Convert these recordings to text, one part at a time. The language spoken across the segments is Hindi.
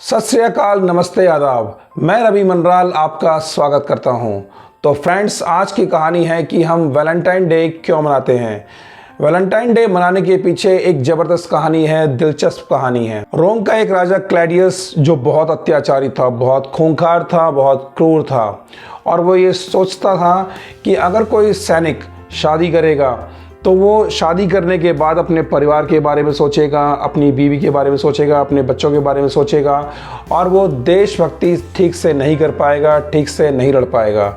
सत श्री अकाल, नमस्ते, आदाब। मैं रवि मनराल आपका स्वागत करता हूं। तो फ्रेंड्स, आज की कहानी है कि हम वैलेंटाइन डे क्यों मनाते हैं। वैलेंटाइन डे मनाने के पीछे एक ज़बरदस्त कहानी है, दिलचस्प कहानी है। रोम का एक राजा क्लैडियस जो बहुत अत्याचारी था, बहुत खूंखार था, बहुत क्रूर था, और वो ये सोचता था कि अगर कोई सैनिक शादी करेगा तो वो शादी करने के बाद अपने परिवार के बारे में सोचेगा, अपनी बीवी के बारे में सोचेगा, अपने बच्चों के बारे में सोचेगा, और वो देशभक्ति ठीक से नहीं कर पाएगा, ठीक से नहीं लड़ पाएगा।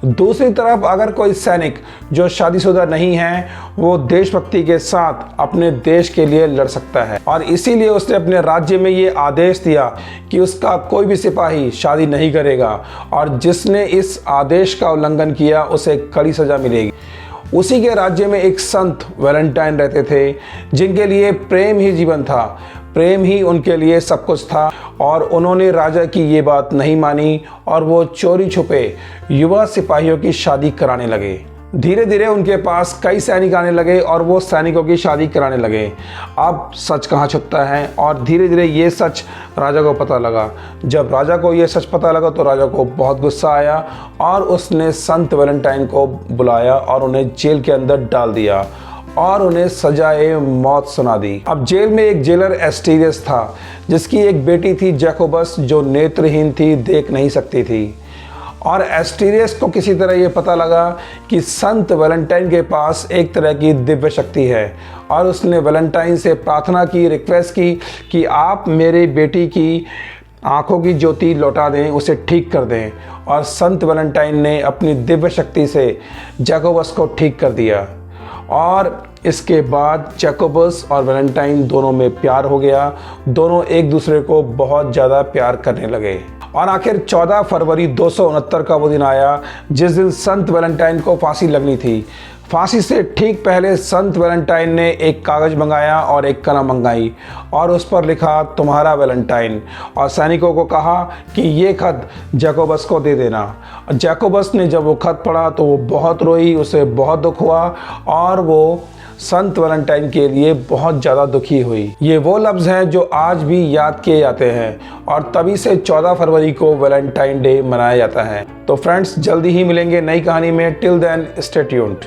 दूसरी तरफ अगर कोई सैनिक जो शादीशुदा नहीं है वो देशभक्ति के साथ अपने देश के लिए लड़ सकता है, और इसीलिए उसने अपने राज्य में ये आदेश दिया कि उसका कोई भी सिपाही शादी नहीं करेगा, और जिसने इस आदेश का उल्लंघन किया उसे कड़ी सजा मिलेगी। उसी के राज्य में एक संत वैलेंटाइन रहते थे जिनके लिए प्रेम ही जीवन था, प्रेम ही उनके लिए सब कुछ था, और उन्होंने राजा की ये बात नहीं मानी और वो चोरी छुपे युवा सिपाहियों की शादी कराने लगे। धीरे धीरे उनके पास कई सैनिक आने लगे और वो सैनिकों की शादी कराने लगे। अब सच कहाँ छुपता है, और धीरे धीरे ये सच राजा को पता लगा। जब राजा को ये सच पता लगा तो राजा को बहुत गुस्सा आया और उसने संत वैलेंटाइन को बुलाया और उन्हें जेल के अंदर डाल दिया और उन्हें सजाए मौत सुना दी। अब जेल में एक जेलर एस्टीरियस था जिसकी एक बेटी थी जैकोबस, जो नेत्रहीन थी, देख नहीं सकती थी। और एस्टीरियस को किसी तरह ये पता लगा कि संत वैलेंटाइन के पास एक तरह की दिव्य शक्ति है, और उसने वैलेंटाइन से प्रार्थना की, रिक्वेस्ट की कि आप मेरी बेटी की आंखों की ज्योति लौटा दें, उसे ठीक कर दें। और संत वैलेंटाइन ने अपनी दिव्य शक्ति से जैकोबस को ठीक कर दिया, और इसके बाद जैकोबस और वैलेंटाइन दोनों में प्यार हो गया। दोनों एक दूसरे को बहुत ज़्यादा प्यार करने लगे, और आखिर 14 फरवरी 269 का वो दिन आया जिस दिन संत वैलेंटाइन को फांसी लगनी थी। फांसी से ठीक पहले संत वैलेंटाइन ने एक कागज़ मंगाया और एक कलम मंगाई, और उस पर लिखा तुम्हारा वैलेंटाइन, और सैनिकों को कहा कि ये खत जैकोबस को दे देना। जैकोबस ने जब वो खत पढ़ा तो वो बहुत रोई, उसे बहुत दुख हुआ, और वो संत वैलेंटाइन के लिए बहुत ज़्यादा दुखी हुई। ये वो लफ्ज़ हैं जो आज भी याद किए जाते हैं, और तभी से 14 फरवरी को वैलेंटाइन डे मनाया जाता है। तो फ्रेंड्स, जल्दी ही मिलेंगे नई कहानी में। Till then stay tuned.